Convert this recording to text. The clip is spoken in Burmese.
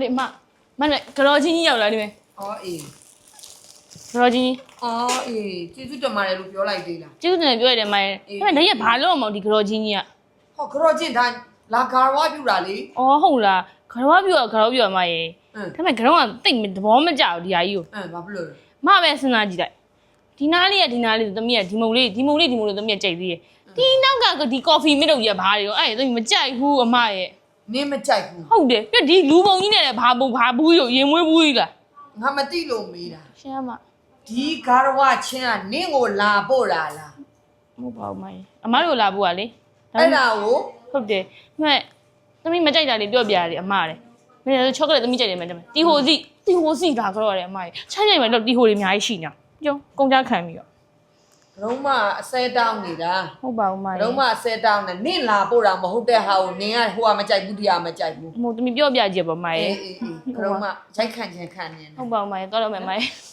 ဒီမနဲ့ကတော်ချင်းကြီးရောက်လာဒီမဲ့အော်အေးကတော်ချင်းကြီးအော်အေးကျေးဇူးတင်ပါတယ်လို့ပြောလိုက်သေးလားကျေးဇူးတင်ပြောရတယ်မရဲ့ဒါပေမဲ့လည်းဘာလို့မအောင်ဒီကတော်ချင်းကြီးကဟောကြောချင်းဒါလာဂါရဝပြူတာလေအော်ဟုတ်လားကတော်ပြူကတော်ပြူမရဲ့ဒါပေမဲ့ကတော်ကတိတ်သဘောမကျဘူးဒီဟာကြီးကိုဘာဖြစ်လို့လဲမပဲစဉ်းစားကြည့်လိုက်ဒီနားလေးကဒီနားလေးသမီးကဒီမုံလေးသမီးကကြိုက်သေးတယ်ဒီနောက်ကဒီကော်ဖီမစ်တို့ကြီးကဘာတွေရောအဲ့သမီးမကြိုက်ဘူးအမရဲ့နင်းမကြိုက်ဘူးဟုတ်တယ်ပြဒီလူပုံကြီးနဲ့လည်းဘာဘူးရောရင်မွေးဘူးကြီးလားငါမသိလို့မေးတာရှင်မဒီဂါရဝချင်းကနင်းကိုလာပို့တာလားမဟုတ်ပါဘူးမကြီးအမတို့လာဖို့ကလေအဲ့ဒါကိုဟုတ်တယ်မှဲ့သမီးမကြိုက်တာလေးပြောပြရတယ်အမရတယ်မင်းလည်းချောကလက်သမီးကြိုက်တယ်မယ်တမတီဟိုစီလာကြတော့ရတယ်အမကြီးချိုင်းချိုင်းမယ်တော့တီဟိုတွေအများကြီးရှိနေတာကြောကုန်ကြခံပြီးတော့လုံးမအစဲတောင်းနေတာဟုတ်ပါဘူးမကြီးလုံးမအစဲတောင်းနေနင်းလာပို့တာမဟုတ်တဲ့ဟာကိုနင်းကဟိုကမကြိုက်ဘူးဒီကမကြိုက်ဘူးဟိုသမီးပြောပြကြည့်ပါမကြီးလုံးမရိုက်ခံချင်ခံနေဟုတ်ပါဘူးမကြီးတော့မယ်မကြီး